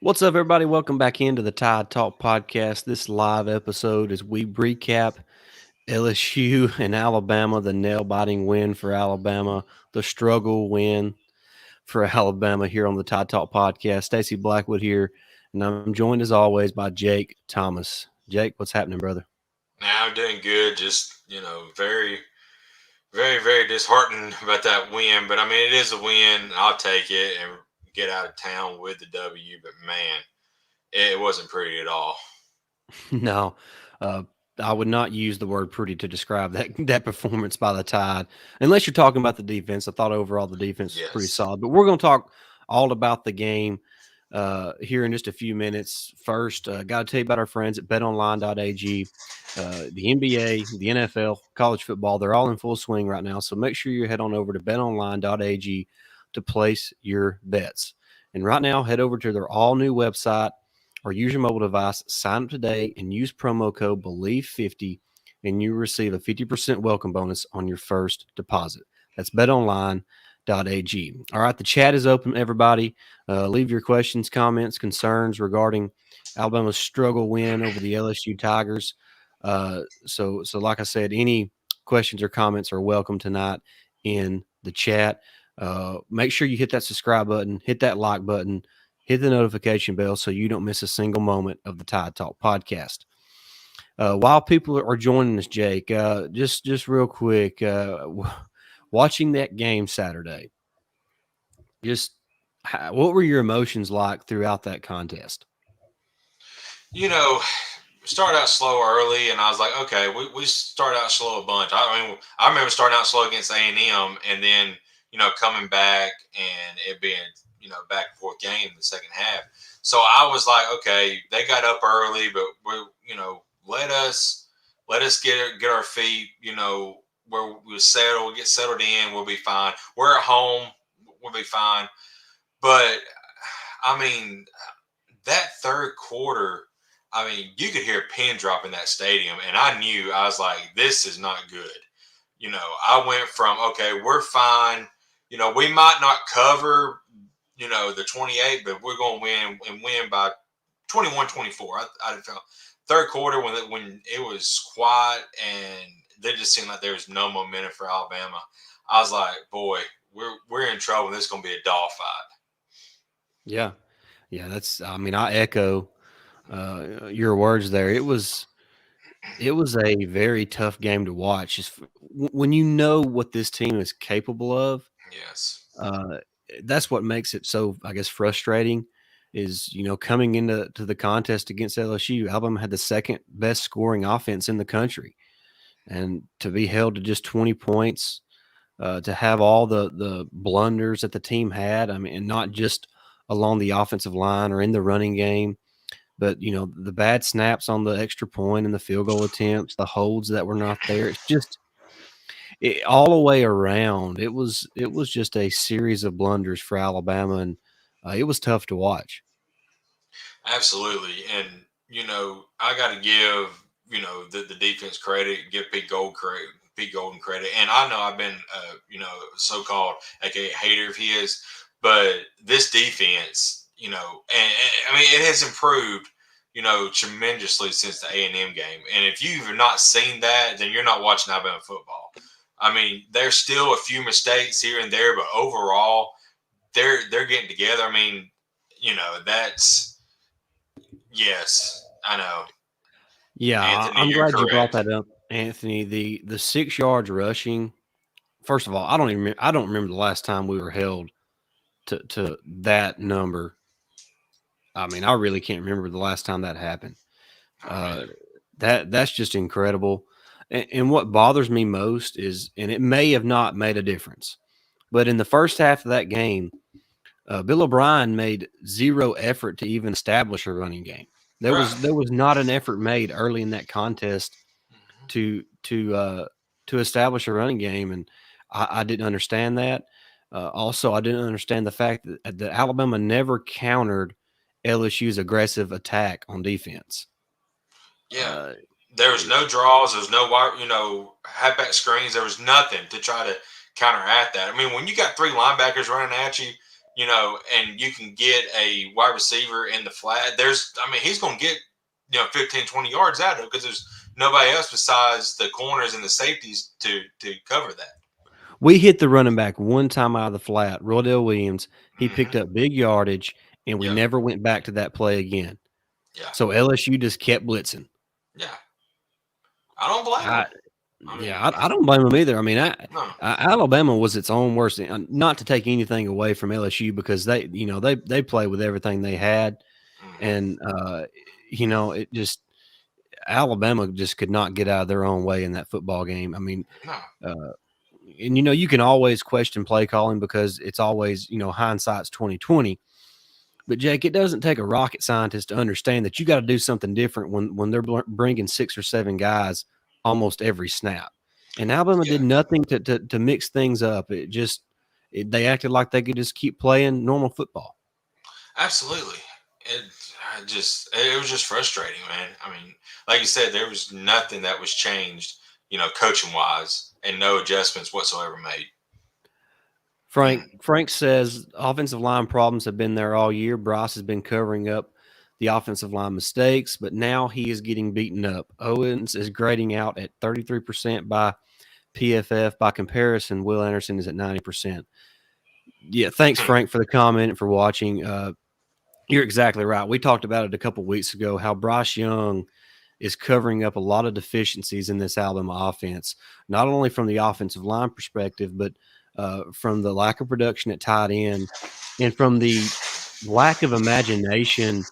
What's up, everybody? Welcome back into the Tide Talk podcast. This live episode as we recap LSU and Alabama, the nail-biting win for Alabama, the struggle win for Alabama here on the Tide Talk podcast. Stacey Blackwood here, and I'm joined as always by Jake Thomas. Jake, what's happening, brother? Now I'm doing good. Just very, very, very disheartened about that win. But I mean, it is a win. I'll take it and get out of town with the W. But man, it wasn't pretty at all. No, uh, I would not use the word pretty to describe that performance by the Tide, unless you're talking about the defense. I thought overall the defense was pretty Yes. solid, but we're going to talk all about the game here in just a few minutes. First, got to tell you about our friends at BetOnline.ag. The NBA, the NFL, college football, they're all in full swing right now. So make sure you head on over to BetOnline.ag to place your bets. And right now, head over to their all new website or use your mobile device, sign up today, and use promo code BELIEVE50, and you receive a 50% welcome bonus on your first deposit. That's betonline.ag. All right, the chat is open, everybody. Leave your questions, comments, concerns regarding Alabama's struggle win over the LSU Tigers. So like I said, any questions or comments are welcome tonight in the chat. Make sure you hit that subscribe button, hit that like button, hit the notification bell so you don't miss a single moment of the Tide Talk podcast. While people are joining us, Jake, just real quick, watching that game Saturday, just what were your emotions like throughout that contest? You know, started out slow early, and I was like, okay, we started out slow a bunch. I mean, I remember starting out slow against A&M, and then coming back and it being back and forth game in the second half. So I was like, okay, they got up early, but let us get our feet, where we settle, get settled in, we'll be fine. We're at home, we'll be fine. But I mean, that third quarter, I mean, you could hear a pin drop in that stadium, and I was like, this is not good. I went from, okay, we're fine. We might not cover, the 28, but we're going to win and win by 21-24. I felt third quarter when it was quiet and they just seemed like there was no momentum for Alabama. I was like, boy, we're in trouble. This is going to be a dog fight. Yeah, yeah, that's. I mean, I echo your words there. It was a very tough game to watch. Just when you know what this team is capable of, Yes. uh, that's what makes it so, I guess, frustrating. Is coming into the contest against LSU, Alabama had the second best scoring offense in the country, and to be held to just 20 points, to have all the blunders that the team had. I mean, and not just along the offensive line or in the running game, but the bad snaps on the extra point and the field goal attempts, the holds that were not there. It's just all the way around. It was just a series of blunders for Alabama, and it was tough to watch. Absolutely. And, I got to give, the defense credit, give Pete Golden credit. And I know I've been, so-called, aka hater of his, but this defense, I mean, it has improved, tremendously since the A&M game. And if you've not seen that, then you're not watching Alabama football. I mean, there's still a few mistakes here and there, but overall, they're getting together. I mean, that's yes, I know. Yeah, Anthony, I'm you're glad you brought correct. that up, Anthony. The 6 yards rushing. First of all, I don't remember the last time we were held to that number. I mean, I really can't remember the last time that happened. I don't Uh, either. that's just incredible. And what bothers me most is, and it may have not made a difference, but in the first half of that game, Bill O'Brien made zero effort to even establish a running game. There Right. was there was not an effort made early in that contest Mhm. to to uh, to establish a running game, and I didn't understand that. Also, I didn't understand the fact that Alabama never countered LSU's aggressive attack on defense. Yeah. Uh, There was no draws. There was no halfback screens. There was nothing to try to counteract that. I mean, when you got three linebackers running at you, and you can get a wide receiver in the flat. He's going to get 15, 20 yards out of it because there's nobody else besides the corners and the safeties to cover that. We hit the running back one time out of the flat, Rodell Williams. He picked Mm-hmm. up big yardage, and we Yeah, never went back to that play again. yeah, So LSU just kept blitzing. yeah. I don't blame I, them. I mean, yeah, I don't blame them either. I mean, no, Alabama was its own worst. Not to take anything away from LSU because they played with everything they had, mm-hmm. and it just Alabama just could not get out of their own way in that football game. I mean, No, uh, and you can always question play calling because it's always hindsight's 2020. But Jake, it doesn't take a rocket scientist to understand that you got to do something different when they're bringing 6 or 7 guys almost every snap. And Alabama yeah, did nothing to mix things up. They acted like they could just keep playing normal football. absolutely. It, it was just frustrating, man. I mean, like you said, there was nothing that was changed, coaching wise, and no adjustments whatsoever made. Frank says offensive line problems have been there all year. Bryce has been covering up the offensive line mistakes, but now he is getting beaten up. Owens is grading out at 33% by PFF. By comparison, Will Anderson is at 90%. Yeah, thanks, Frank, for the comment and for watching. You're exactly right. We talked about it a couple weeks ago, how Bryce Young is covering up a lot of deficiencies in this Alabama offense, not only from the offensive line perspective, but from the lack of production at tight end and from the lack of imagination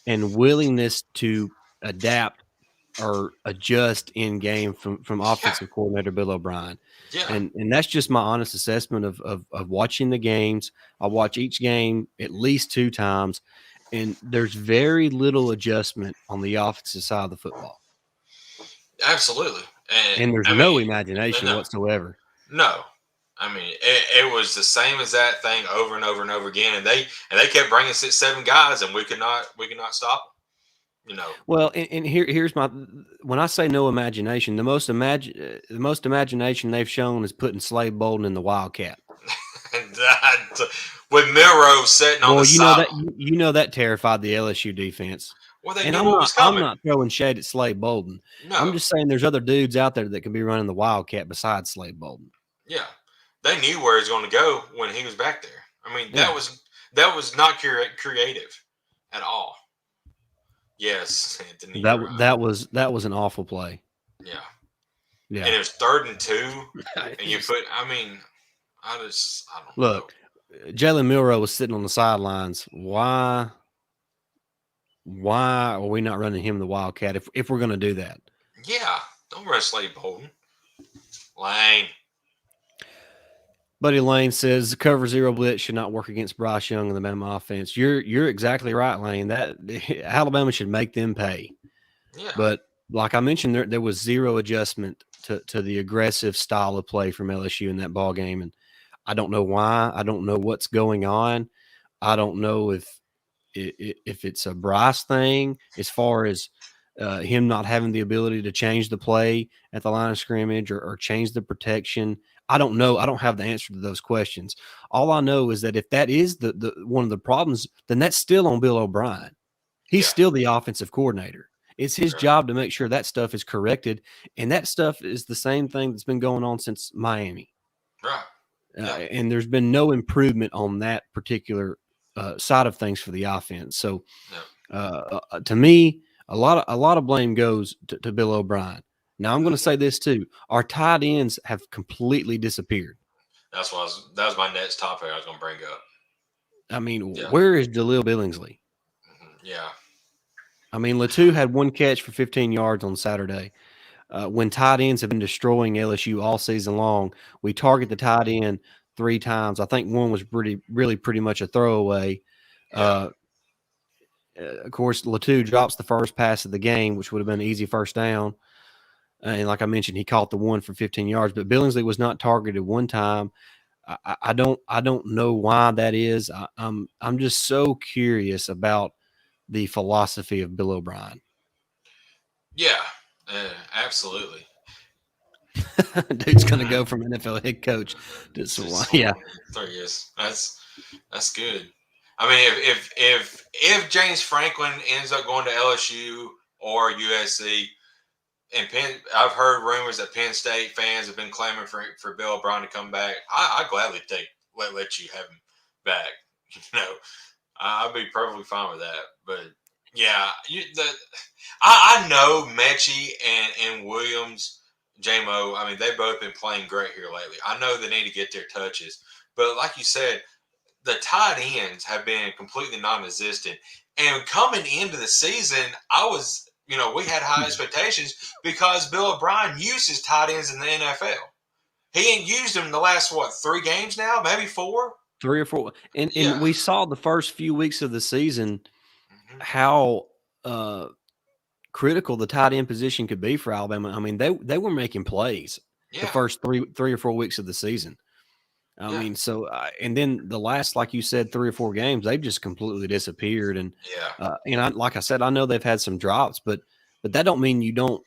and willingness to adapt or adjust in game from Yeah, offensive coordinator Bill O'Brien. yeah, And that's just my honest assessment of watching the games. I watch each game at least 2 times, and there's very little adjustment on the offensive side of the football. absolutely. And And there's I no mean, imagination no, whatsoever. no. I mean, it was the same as that thing over and over and over again, and they kept bringing 6, 7 guys, and we could not stop them. Well, and here's my when I say no imagination, the most imagination they've shown is putting Slade Bolden in the Wildcat. And that, with Milrose sitting on Boy, the sideline. that terrified the LSU defense. Well, they And knew what was I'm coming. not throwing shade at Slade Bolden. I'm No, just saying there's other dudes out there that can be running the Wildcat besides Slade Bolden. yeah, they knew where he was going to go when he was back there. I mean, Yeah. that was not creative at all. Yes, Anthony, you're right. That was an awful play. Yeah, Yeah. and it was 3rd and 2, and you Just- put. I mean, I don't know. Look, Jalen Milroe was sitting on the sidelines. Why are we not running him the Wildcat if we're going to do that? Yeah, don't rush Slade Bolden. Lane. Buddy Lane says the cover 0 blitz should not work against Bryce Young and the Bama offense. You're exactly right, Lane. That Alabama should make them pay. Yeah, But like I mentioned, there was zero adjustment to the aggressive style of play from LSU in that ball game, and I don't know why. I don't know what's going on. I don't know if it's a Bryce thing as far as him not having the ability to change the play at the line of scrimmage or change the protection. I don't know. I don't have the answer to those questions. All I know is that if that is the one of the problems, then that's still on Bill O'Brien. He's yeah, still the offensive coordinator. It's his right, job to make sure that stuff is corrected, and that stuff is the same thing that's been going on since Miami. right. Yeah, And there's been no improvement on that particular side of things for the offense. So, to me, a lot of blame goes to Bill O'Brien. Now, I'm going to say this too: our tight ends have completely disappeared. that was my next topic I was going to bring up. I mean, Yeah. where is Jaleel Billingsley? Yeah, I mean, Latu had 1 catch for 15 yards on Saturday. When tight ends have been destroying LSU all season long, we target the tight end 3 times. I think one was pretty much a throwaway. yeah, Of course, Latu drops the first pass of the game, which would have been an easy first down. And like I mentioned, he caught the one for 15 yards, but Billingsley was not targeted one time. I don't know why that is. I'm just so curious about the philosophy of Bill O'Brien. yeah, absolutely. Dude's going to go from NFL head coach to Just yeah. 3 years. That's That's good. I mean, if James Franklin ends up going to LSU or USC, and I've heard rumors that Penn State fans have been clamoring for Bill O'Brien to come back. I gladly let you have him back. You know, I'd be perfectly fine with that. But yeah, I know Mechie and Williams, JMO. I mean, they've both been playing great here lately. I know they need to get their touches, but like you said, the tight ends have been completely non-existent. And coming into the season, we had high expectations because Bill O'Brien uses tight ends in the NFL. He ain't used them the last 3 games now, maybe 4. 3 or 4, and Yeah. we saw the first few weeks of the season Mm-hmm. how critical the tight end position could be for Alabama. I mean, they were making plays the Yeah. first 3 or 4 weeks of the season. I Yeah. mean, so and then the last, like you said, 3 or 4 games, they've just completely disappeared. Yeah. Like I said, I know they've had some drops, but that don't mean you don't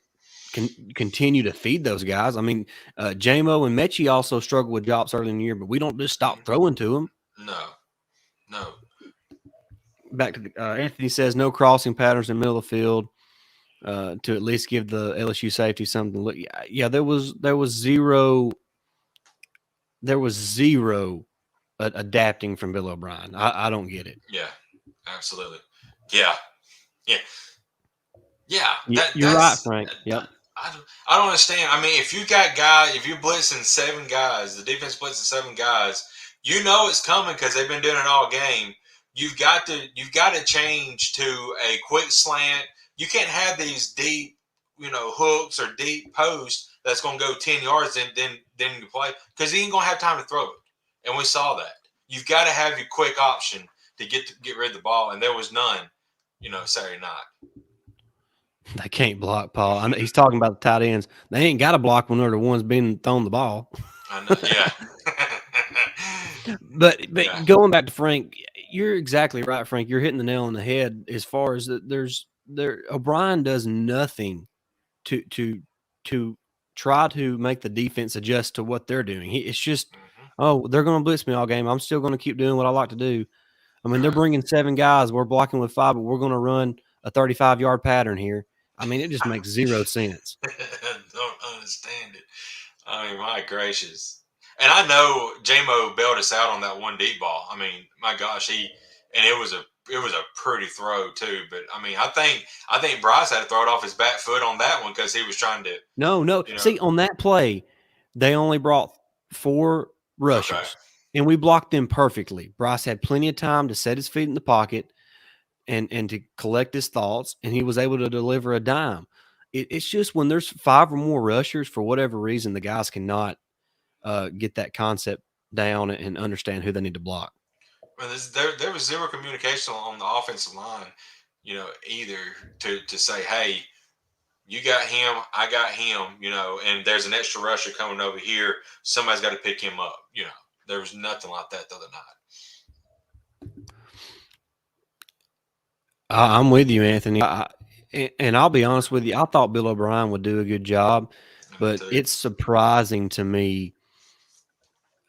continue to feed those guys. I mean, JMO and Mechie also struggled with drops early in the year, but we don't just stop throwing to them. No. No. Back to Anthony says no crossing patterns in the middle of the field to at least give the LSU safety something to look. Yeah, there was zero. There was zero adapting from Bill O'Brien. I don't get it. Yeah. Absolutely. Yeah. Yeah. Yeah. You're right, Frank. Yep. I don't understand. I mean, if you're blitzing 7 guys, the defense blitzing 7 guys, you know it's coming because they've been doing it all game. You've got to change to a quick slant. You can't have these deep, hooks or deep posts that's going to go 10 yards and then you play because he ain't going to have time to throw it. And we saw that. You've got to have your quick option to get rid of the ball, and there was none. Saturday night. They can't block, Paul. I know he's talking about the tight ends. They ain't got to block when they're the ones being thrown the ball. I know. Yeah. But Yeah. going back to Frank, you're exactly right, Frank. You're hitting the nail on the head as far as O'Brien does nothing to try to make the defense adjust to what they're doing. It's just, oh, they're going to blitz me all game. I'm still going to keep doing what I like to do. I mean, they're bringing 7 guys. We're blocking with 5, but we're going to run a 35-yard pattern here. I mean, it just makes zero sense. Don't understand it. I mean, my gracious. And I know JMO bailed us out on that one deep ball. I mean, my gosh, it was a pretty throw too. But I mean, I think Bryce had to throw it off his back foot on that one because he was trying to. No. See, on that play, they only brought 4 rushers, Okay. and we blocked them perfectly. Bryce had plenty of time to set his feet in the pocket and to collect his thoughts, and he was able to deliver a dime. It's just when there's 5 or more rushers, for whatever reason, the guys cannot get that concept down and understand who they need to block. Well, there was zero communication on the offensive line, either to say, hey, you got him, I got him, and there's an extra rusher coming over here. Somebody's got to pick him up. There was nothing like that the other night. I'm with you, Anthony. And I'll be honest with you, I thought Bill O'Brien would do a good job, but it's surprising to me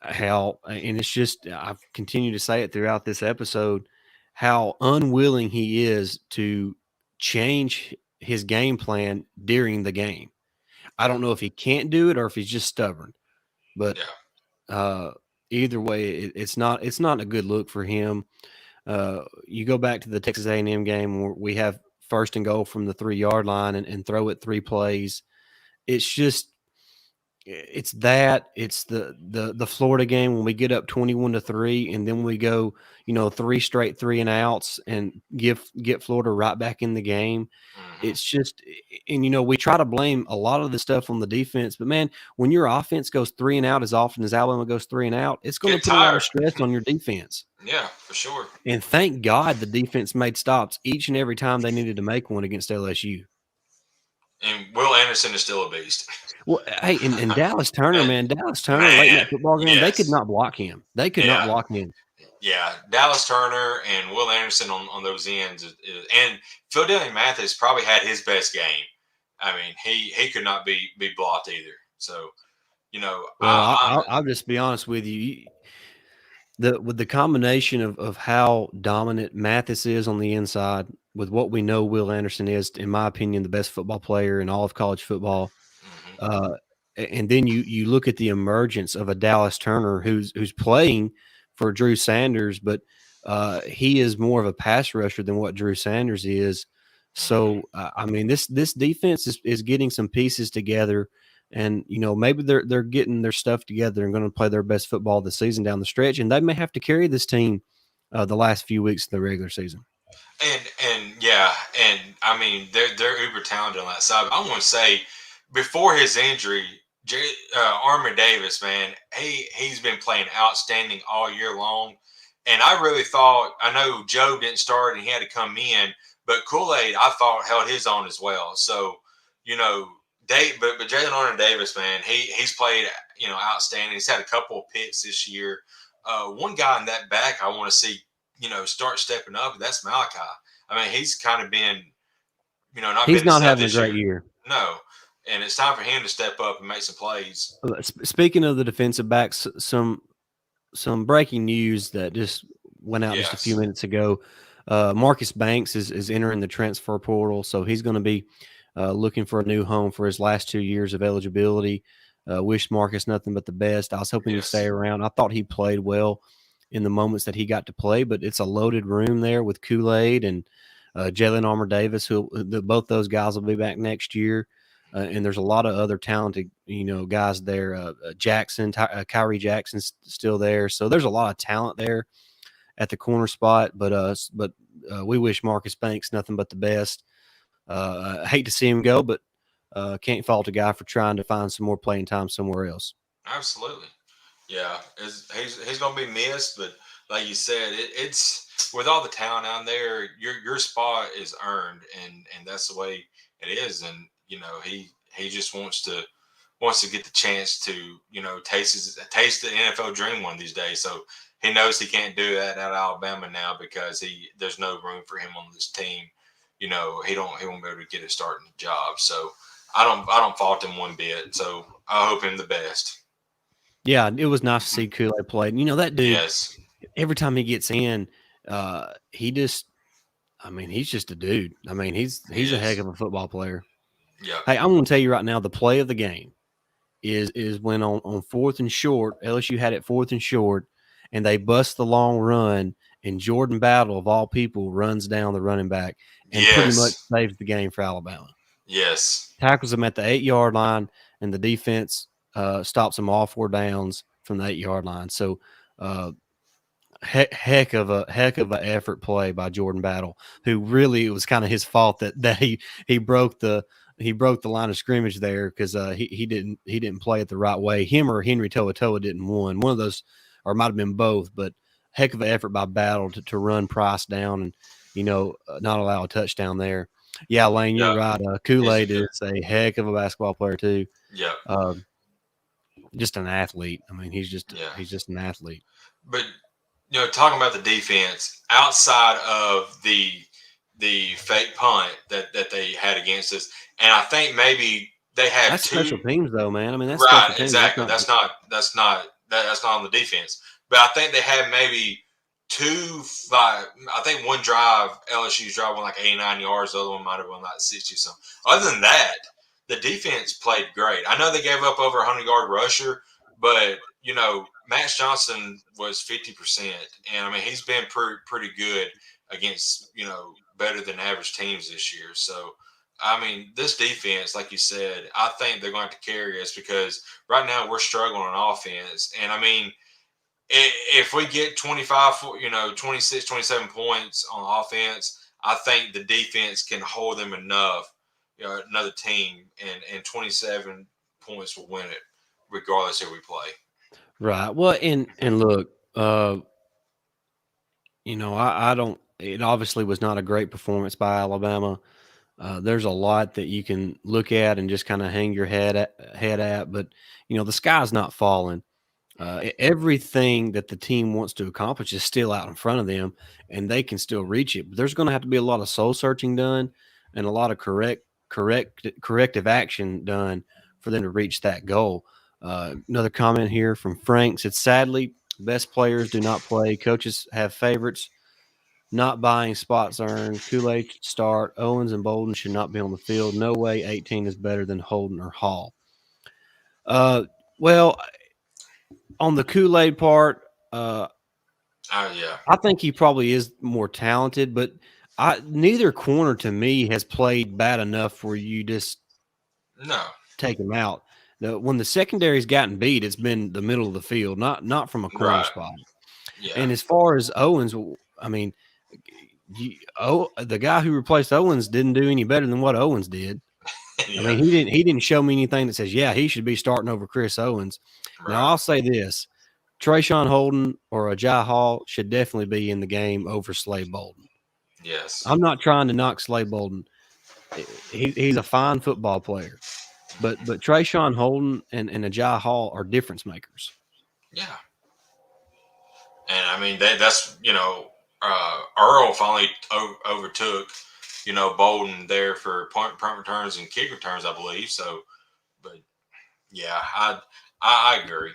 how, and it's just, I've continued to say it throughout this episode, how unwilling he is to change his game plan during the game. I don't know if he can't do it or if he's just stubborn, but either way, it's not a good look for him. You go back to the Texas A&M game where we have 1st and goal from the 3-yard line and throw it 3 plays. It's just, it's the Florida game when we get up 21-3 and then we go, 3 straight 3 and outs and get Florida right back in the game. It's just, and we try to blame a lot of the stuff on the defense, but man, when your offense goes 3 and out as often as Alabama goes 3 and out, it's going to put a lot of stress on your defense. Yeah, for sure. And thank God the defense made stops each and every time they needed to make one against LSU. And Will Anderson is still a beast. Well, hey, and Dallas Turner, late in that football game, they could not block him. They could not block him. Yeah, Dallas Turner and Will Anderson on those ends, and Philadelphia Mathis probably had his best game. I mean, he could not be blocked either. So, Well, I'll just be honest with you. with the combination of how dominant Mathis is on the inside, with what we know Will Anderson is, in my opinion, the best football player in all of college football. Hmm. Uh, and then you look at the emergence of a Dallas Turner who's playing for Drew Sanders, but he is more of a pass rusher than what Drew Sanders is. Hmm. So I mean, this defense is getting some pieces together, and maybe they're getting their stuff together and going to play their best football this season down the stretch, and they may have to carry this team the last few weeks of the regular season. And yeah, and I mean they're uber talented on that side. But I want to say before his injury, Armour Davis, man, he's been playing outstanding all year long. And I really thought, I know Joe didn't start and he had to come in, but Kool-Aid I thought held his own as well. So you know, but Jalen Armour Davis, man, he's played outstanding. He's had a couple of picks this year. One guy in that back I want to see start stepping up. That's Malachi. I mean, he's kind of been, not been He's not himself having a this year. great year. No, and it's time for him to step up and make some plays. Speaking of the defensive backs, some breaking news that just went out just a few Yes, minutes ago. Marcus Banks is entering the transfer portal, so he's going to be looking for a new home for his last 2 years of eligibility. Wish Marcus nothing but the best. I was hoping he'd stay yes, around. I thought he played well in the moments that he got to play, but it's a loaded room there with Kool-Aid and Jalen Armour Davis, who both those guys will be back next year. And there's a lot of other talented, guys there. Jackson, Kyrie Jackson's still there, so there's a lot of talent there at the corner spot. But we wish Marcus Banks nothing but the best. I hate to see him go, but can't fault a guy for trying to find some more playing time somewhere else. absolutely. Yeah, he's gonna be missed, but like you said, it's with all the talent out there, your spot is earned, and that's the way it is. And he just wants to get the chance to taste the NFL dream one of these days. So he knows he can't do that at Alabama now because there's no room for him on this team. He won't be able to get a starting job. So I don't fault him one bit. So I hope him the best. Yeah, it was nice to see Kool-Aid play. That dude, Yes. every time he gets in, he just, I mean, he's just a dude. I mean, he's a heck Yes. of a football player. Yep. Hey, I'm going to tell you right now, the play of the game is when on fourth and short, LSU had it fourth and short, and they bust the long run, and Jordan Battle of all people runs down the running back and pretty much Yes. saves the game for Alabama. Yes. Tackles them at the 8-yard line, and the defense stops them all 4 downs from the 8-yard line. So uh, heck of a effort play by Jordan Battle, who really, it was kind of his fault that he broke the line of scrimmage there, because he didn't play it the right way. Him or Henry Toa didn't win one of those, or it might have been both. But heck of an effort by Battle to run Price down and not allow a touchdown there. Yeah, Lane, you're Yep. right. He's Kool-Aid a good. is a heck of a basketball player too. Yep. Uh, just an athlete. I mean, Yeah. he's just an athlete. But talking about the defense outside of the fake punt that they had against us, and I think maybe they have That's special two. teams, though, man. I mean, that's Right, special teams. That's exactly. not. That's not on the defense. But I think they had maybe two. Like, I think one drive, LSU's drive went like 89 yards. The other one might have went like 60 something. Other than that, the defense played great. I know they gave up over 100-yard rusher, but Max Johnson was 50%, and I mean he's been pretty good against better than average teams this year. So I mean, this defense, like you said, I think they're going to carry us because right now we're struggling on offense. And I mean, if we get 25, 26, 27 points on offense, I think the defense can hold them enough, another team, and 27 points will win it, regardless who we play. Right. Well, and look, I don't. It obviously was not a great performance by Alabama. There's a lot that you can look at and just kind of hang your head at, but the sky's not falling. Everything that the team wants to accomplish is still out in front of them, and they can still reach it. But there's going to have to be a lot of soul searching done, and a lot of corrective action done for them to reach that goal. Another comment here from Frank said, sadly, Best players do not play. Coaches have favorites. Not buying spots earned. Kool-Aid should start. Owens and Bolden should not be on the field. No way 18 is better than Holden or Hall. Well, on the Kool-Aid part, Yeah. I think he probably is more talented, but neither corner to me has played bad enough where you just No. take him out. When the secondary's gotten beat, it's been the middle of the field, not from a corner Right. spot. Yeah. And as far as Owens, I mean, the guy who replaced Owens didn't do any better than what Owens did. I Yeah. mean, he didn't show me anything that says, yeah, he should be starting over Chris Owens. Now, Right. I'll say this. Trayshawn Holden or Ajay Hall should definitely be in the game over Slade Bolden. Yes. I'm not trying to knock Slade Bolden. He's a fine football player. But Trayshawn Holden and Ajay Hall are difference makers. Yeah. And I mean that's Earl finally overtook Bolden there for punt returns and kick returns, I believe. So, but yeah, I agree.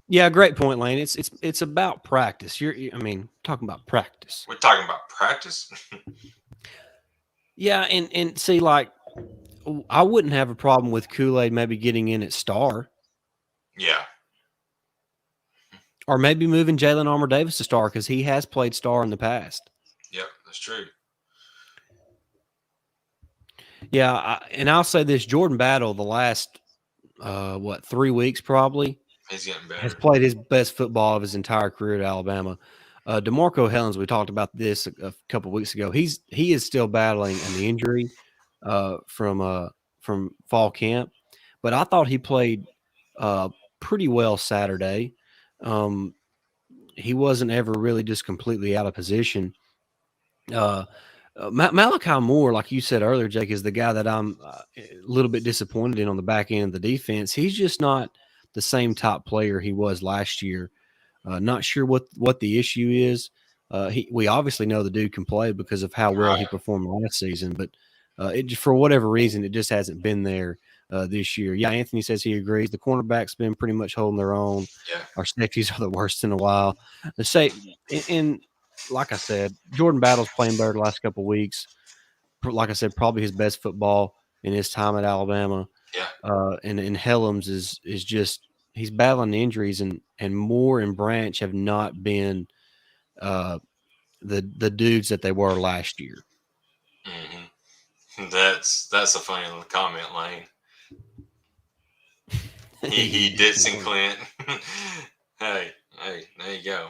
Yeah, great point, Lane. It's about practice. I mean, talking about practice. We're talking about practice. Yeah, and see, like, I wouldn't have a problem with Kool-Aid maybe getting in at star, Yeah. or maybe moving Jalen Armour Davis to star because he has played star in the past. Yep, that's true. Yeah, and I'll say this: Jordan Battle, the last 3 weeks probably He's getting has better. played his best football of his entire career at Alabama. DeMarco Hellens, we talked about this a couple of weeks ago. He is still battling an injury from fall camp, but I thought he played pretty well Saturday. He wasn't ever really just completely out of position. Malachi Moore, like you said earlier, Jake, is the guy that I'm a little bit disappointed in on the back end of the defense. He's just not the same top player he was last year. Not sure what the issue is. We obviously know the dude can play because of how well he Right. performed last season, but for whatever reason, it just hasn't been there this year. Yeah, Anthony says he agrees. The cornerbacks been pretty much holding their own. Yeah. Our safeties are the worst in a while. The say, and like I said, Jordan Battle's playing better the last couple of weeks. Like I said, probably his best football in his time at Alabama. Yeah. And Helms is just he's battling injuries, and Moore and Branch have not been the dudes that they were last year. That's a funny little comment, Lane. He did St. Clint. hey, there you go.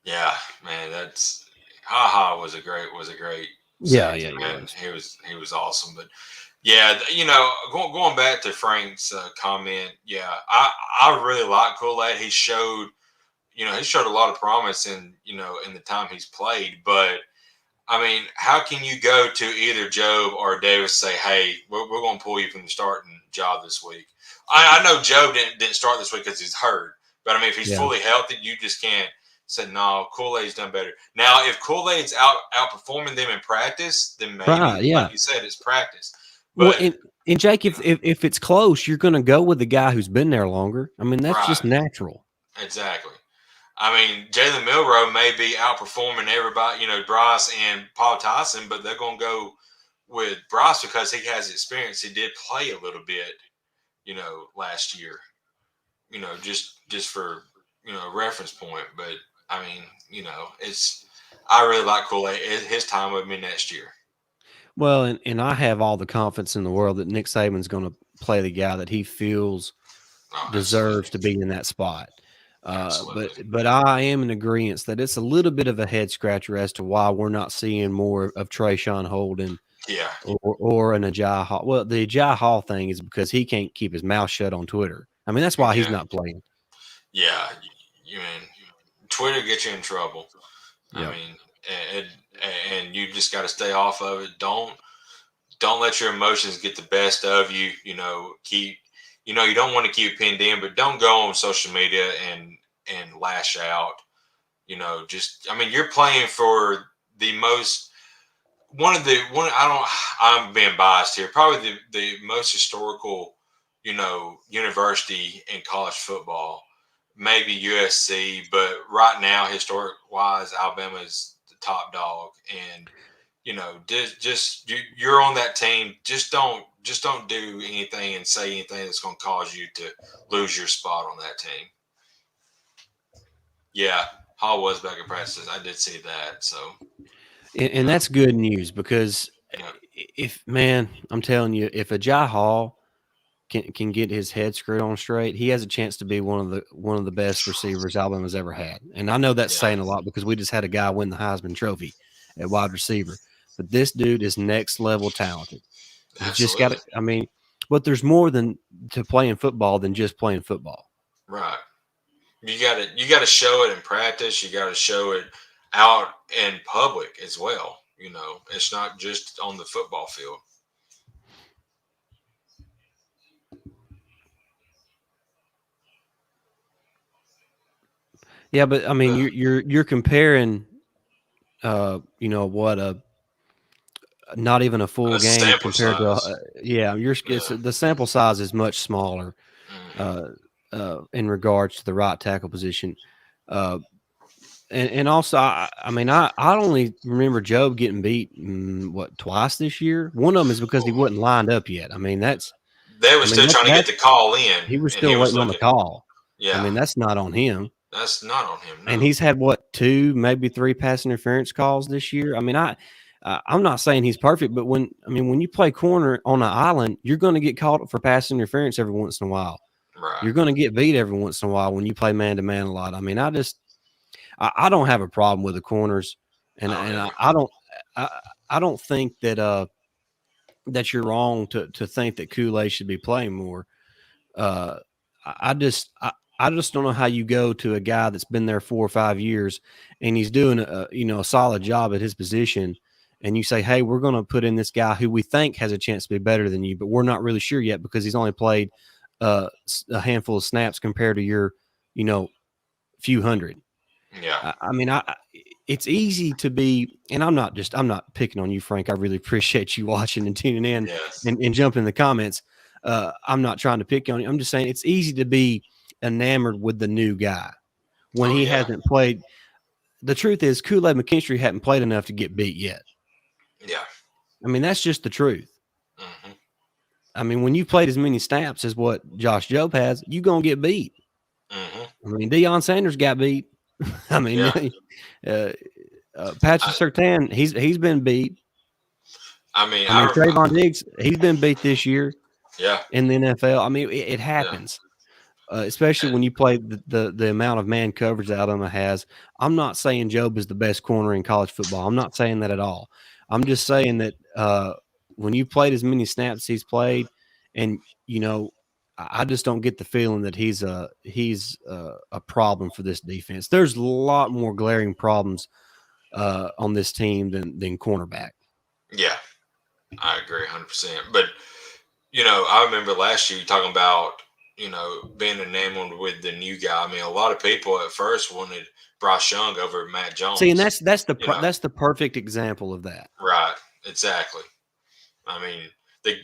Yeah, man, that's haha was a great Yeah, safety, yeah, man. He was awesome. But yeah, going back to Frank's comment, yeah, I really like Kool-Aid. He showed a lot of promise in the time he's played. But I mean, how can you go to either Job or Davis say, hey, we're going to pull you from the starting job this week? I know Job didn't start this week because he's hurt. But I mean, if he's Yeah. fully healthy, you just can't say, no, Kool-Aid's done better. Now, if Kool-Aid's outperforming them in practice, then maybe, Right, yeah. like you said, it's practice. Well, But and Jake, if it's close, you're going to go with the guy who's been there longer. I mean, that's just right, natural. exactly. I mean, Jalen Milroe may be outperforming everybody, Bryce and Paul Tyson, but they're going to go with Bryce because he has experience. He did play a little bit, last year, just for, reference point. But I mean, I really like Kool-Aid. His time with me next year. Well, and I have all the confidence in the world that Nick Saban's going to play the guy that he feels deserves to be in that spot. But I am in agreement that it's a little bit of a head scratcher as to why we're not seeing more of Trayshawn Holden, Yeah, or an Ajay Hall. Well, the Ajay Hall thing is because he can't keep his mouth shut on Twitter. I mean, that's why he's not playing. Yeah, you mean Twitter gets you in trouble. Yep. I mean, and you just got to stay off of it. Don't let your emotions get the best of you. You don't want to keep it pinned in, but don't go on social media and lash out. I mean, you're playing for the most I'm being biased here. Probably the most historical university in college football. Maybe USC, but right now, historic wise, Alabama is the top dog. And you're on that team. Just don't do anything and say anything that's going to cause you to lose your spot on that team. Yeah, Hall was back at practice. I did see that. So And that's good news because yeah, if man, I'm telling you, if a Jai Hall can get his head screwed on straight, he has a chance to be one of the best receivers Alabama's ever had. And I know that's yeah, saying a lot because we just had a guy win the Heisman Trophy at wide receiver. But this dude is next level talented. He's just got absolutely it. I mean, but there's more than to playing football than just playing football. right. You got to show it in practice. You got to show it out in public as well. It's not just on the football field. Yeah, but I mean, Uh, you're comparing, what a not even a full a game sample compared to, size. yeah, it's Yeah. the sample size is much smaller, Hmm. uh, in regards to the right tackle position, uh, and also, I mean, I only remember Job getting beat what twice this year. One of them is because he wasn't lined up yet. They were I still mean trying to get that's the call in, he was and he still was waiting on the looking. call. I Yeah, mean, that's not on him. that's not on him. And No. he's had what, two, maybe three pass interference calls this year. I mean, I'm not saying he's perfect, but when you play corner on an island, you're going to get called for pass interference every once in a while. Right. You're going to get beat every once in a while when you play man to man a lot. I mean, I don't have a problem with the corners, and I don't and either. I, I don't think that you're wrong to think that Kool-Aid should be playing more. Uh, I just don't know how you go to a guy that's been there 4 or 5 years and he's doing a solid job at his position, and you say, hey, we're going to put in this guy who we think has a chance to be better than you, but we're not really sure yet because he's only played a handful of snaps compared to your you know few hundred. Yeah. I mean, it's easy to be, and I'm not picking on you, Frank. I really appreciate you watching and tuning in Yes. and jumping in the comments. I'm not trying to pick on you. I'm just saying it's easy to be enamored with the new guy when Oh he yeah. hasn't played. The truth is, Kool-Aid McKinstry hadn't played enough to get beat yet. Yeah. I mean, that's just the truth. Hmm. I mean, when you played as many snaps as what Josh Jobe has, you gonna get beat. Hmm. I mean, Deion Sanders got beat. I mean, Yeah. uh, Patrick I, Surtain, he's been beat. I mean, I mean, Trayvon Diggs, he's been beat this year yeah. in the NFL. I mean, it Yeah. happens, especially when you play the amount of man coverage that Alabama has. I'm not saying Job is the best corner in college football. I'm not saying that at all. I'm just saying that when you played as many snaps he's played, and I just don't get the feeling that he's a problem for this defense. There's a lot more glaring problems on this team than cornerback. Yeah. I agree 100%. But I remember last year you talking about being enamored with the new guy. I mean, a lot of people at first wanted Bryce Young over Matt See, and Jones. You know, that's the perfect example of that. right? Exactly. I mean,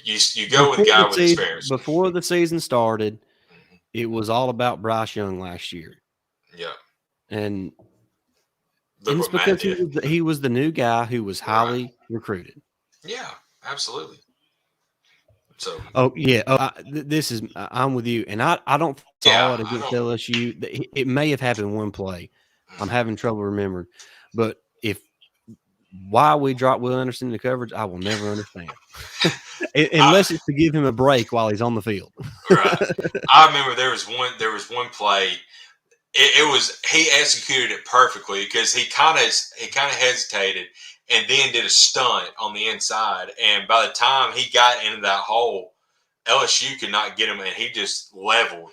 you go with a guy with experience. Before the season started, Hmm. it was all about Bryce Young last year, Yeah. and Look it's what Matt because did. he was the new guy who was Right. highly recruited. Yeah. Absolutely. So Oh yeah, this is I'm with you, and I don't yeah, saw it I against don't. LSU. It may have happened one play. I'm Mhm. having trouble remembering, but if why we dropped Will Anderson in the coverage, I will never understand. I, Unless it's to give him a break while he's on the field. right. I remember there was one play. It was he executed it perfectly because he kind of hesitated and then did a stunt on the inside. And by the time he got into that hole, LSU could not get him, and he just leveled.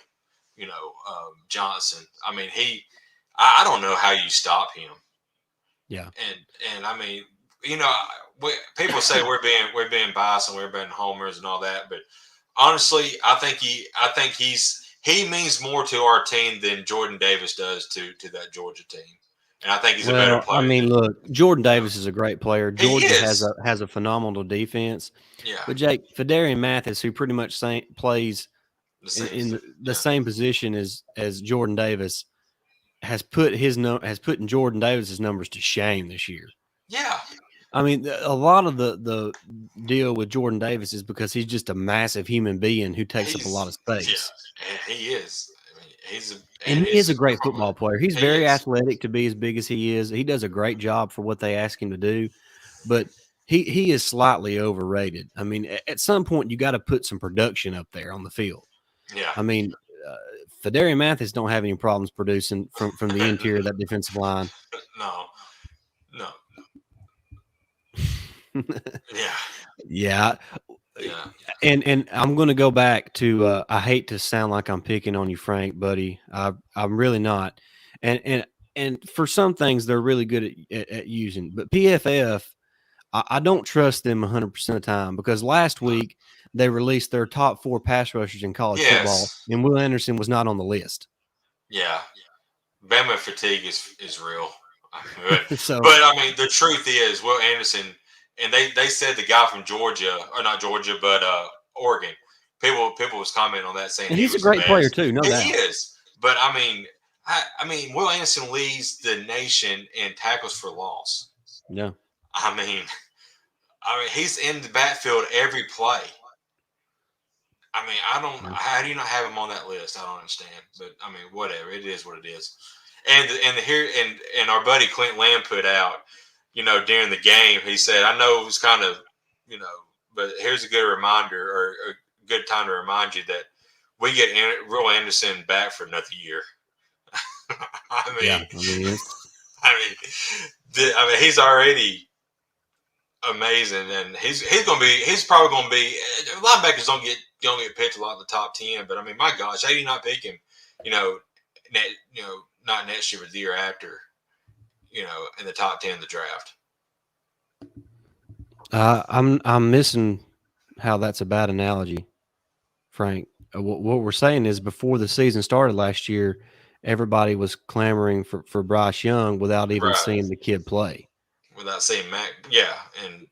Johnson. I mean, I don't know how you stop him. Yeah. And I mean, you know, people say we're being biased and we're being homers and all that, but honestly, I think he means more to our team than Jordan Davis does to that Georgia team, and I think he's a better Well, I player mean, than look, Jordan Davis is a great player. he Georgia is. has a phenomenal defense, Yeah, but Jake Fedarian Mathis, who pretty much plays The same. in the Yeah. same position as Jordan Davis, has put Jordan Davis's numbers to shame this year. Yeah. I mean, a lot of the deal with Jordan Davis is because he's just a massive human being who takes up a lot of Yeah, space. and he is. I mean, And and he is a it's great football player. He's he very is. athletic to be as big as he is. He does a great job for what they ask him to do, but he is slightly overrated. I mean, at some point you got to put some production up there on the field. Yeah. I mean, uh, Fedarian Mathis don't have any problems producing from the interior of that defensive line. No. No. Yeah. Yeah, Yeah. and I'm going to go back to. I hate to sound like I'm picking on you, Frank, buddy. I'm really not. And and for some things they're really good at using, but PFF, I don't trust them 100% of the time because last No. week they released their top 4 pass rushers in college football, Yes. and Will Anderson was not on the list. Yeah. Bama fatigue is real. But, So I mean, the truth is, Will Anderson, and they said the guy from Georgia, or not Georgia, but Oregon. People was commenting on that saying and he he's a was the great player best. too, no He doubt. is, but I mean, I mean, Will Anderson leads the nation in tackles for loss. Yeah. I mean, he's in the backfield every play. I mean, I don't. Yeah. How do you not have him on that list? I don't understand. But I mean, whatever. It is what it is. And our buddy Clint Lamb put out, during the game, he said, "I know it was kind of, but here's a good reminder or a good time to remind you that we get Will Anderson back for another year." I Yeah. mean, I mean, it's he's already amazing, and he's probably gonna be. Linebackers don't get picked a lot in the top 10, but I mean, my gosh, how do you not pick him? Net, not next year, but the year after. In the top 10 of the draft. I'm missing how that's a bad analogy, Frank. What we're saying is before the season started last year, everybody was clamoring for Bryce Young without even Right. seeing the kid play. Without saying Mac, yeah, and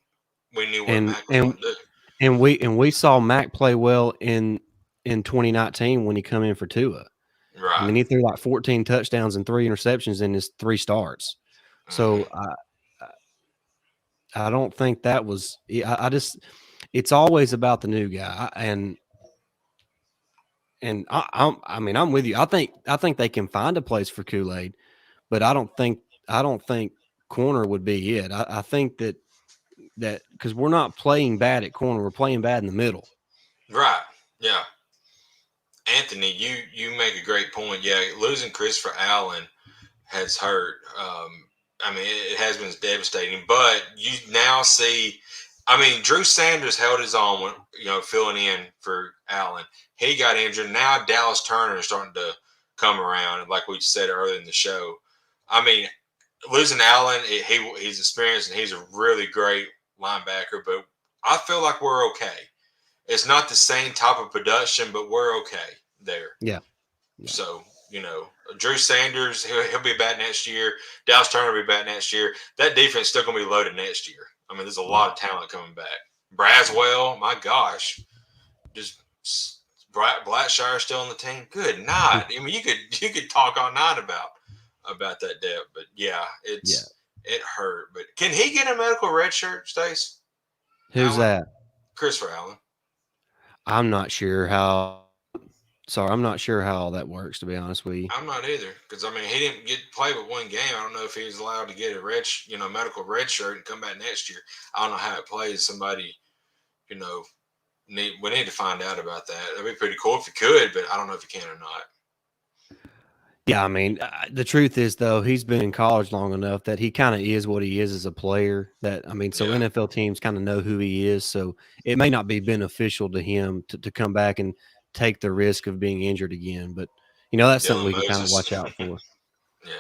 we knew what And Mac was and going to do. we saw Mac play well in 2019 when he come in for Tua. I Right. mean, he threw like 14 touchdowns and 3 interceptions in his 3 starts. Mm-hmm. So I don't think that was. I just it's always about the new guy, and I mean I'm with you. I think they can find a place for Kool-Aid, but I don't think corner would be it. I think that because we're not playing bad at corner, we're playing bad in the middle. Right. Yeah. Anthony, you make a great point. Yeah, losing Christopher Allen has hurt. I mean, it has been devastating, but you now see. I mean, Drew Sanders held his own when filling in for Allen. He got injured. Now Dallas Turner is starting to come around, like we said earlier in the show. I mean, losing Allen, he's experienced and he's a really great linebacker, but I feel like we're okay. It's not the same type of production, but we're okay there. Yeah. Yeah. So, Drew Sanders, he'll be back next year. Dallas Turner will be back next year. That defense is still going to be loaded next year. I mean, there's a lot of talent coming back. Braswell, my gosh. Just Blackshire's still on the team. Good night. I mean, you could talk all night about that depth, but yeah, it hurt. But can he get a medical red shirt, Stace? Who's that? Christopher Allen. I'm not sure how. Sorry, I'm not sure how all that works. To be honest with you, I'm not either, because I mean, he didn't get to play but one game. I don't know if he was allowed to get a medical red shirt and come back next year. I don't know how it plays. Somebody, we need to find out about that. That'd be pretty cool if he could, but I don't know if he can or not. yeah. I mean, the truth is though, he's been in college long enough that he kind of is what he is as a player. So NFL teams kind of know who he is. So it may not be beneficial to him to come back and take the risk of being injured again. But that's something we can kind of watch out for. Yeah,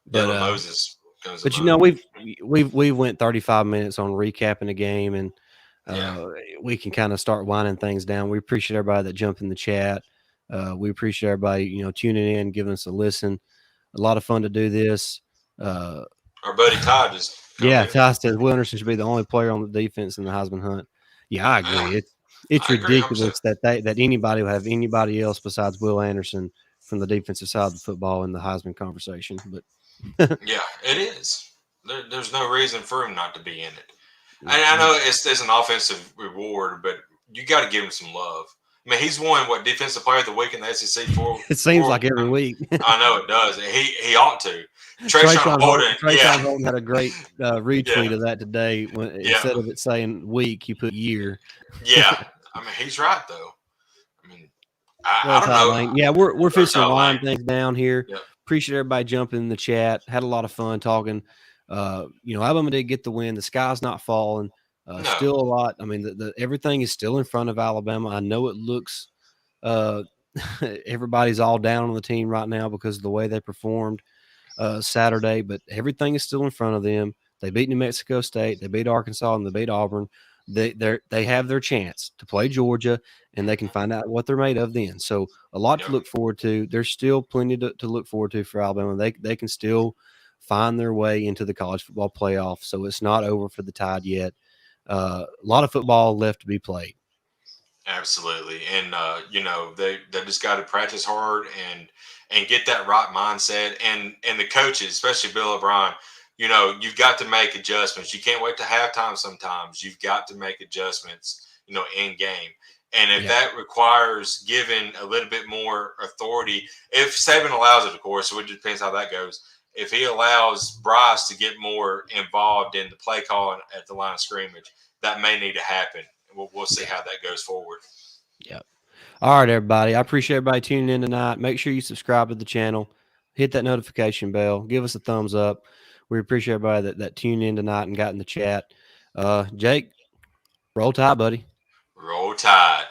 but Dylan Moses comes. But we went 35 minutes on recapping the game, and we can kind of start winding things down. We appreciate everybody that jumped in the chat. We appreciate everybody tuning in, giving us a listen. A lot of fun to do this. Our buddy Todd is. Todd says Will Anderson should be the only player on the defense in the Heisman hunt. Yeah, I agree. It's I agree 100%. ridiculous that anybody will have anybody else besides Will Anderson from the defensive side of the football in the Heisman conversation. But Yeah, it is. There's no reason for him not to be in it. And I mm-hmm. know it's an offensive reward, but you got to give him some love. I mean, he's won what defensive player of the week in the SEC for. It seems like every I week. know it does. He ought to. Trayshawn Holden, yeah, Trayshawn Holden had a great yeah, retweet of that today. When yeah, instead of it saying week, you put year. yeah. I mean, he's right though. I mean, I Roll don't Tide know. Lane. Yeah, we're Or fixing to Tyler Lane. wind things down here. Yep. Appreciate everybody jumping in the chat. Had a lot of fun talking. Alabama did get the win. The sky's not falling. No. Still a lot. I mean, everything is still in front of Alabama. I know it looks uh, everybody's all down on the team right now because of the way they performed Saturday, but everything is still in front of them. They beat New Mexico State, they beat Arkansas, and they beat Auburn. They have their chance to play Georgia, and they can find out what they're made of then. So a lot to Yep. look forward to. There's still plenty to look forward to for Alabama. They can still find their way into the college football playoff. So it's not over for the Tide yet. A lot of football left to be played. Absolutely, and they just got to practice hard and get that right mindset, and the coaches, especially Bill O'Brien. You've got to make adjustments. You can't wait to halftime. Sometimes you've got to make adjustments. In game, and if Yeah. that requires giving a little bit more authority, if Saban allows it, of course, so it depends how that goes. If he allows Bryce to get more involved in the play call at the line of scrimmage, that may need to happen. We'll see how that goes forward. Yeah. All right, everybody. I appreciate everybody tuning in tonight. Make sure you subscribe to the channel, hit that notification bell, give us a thumbs up. We appreciate everybody that tuned in tonight and got in the chat. Jake, roll tide, buddy. Roll Tide.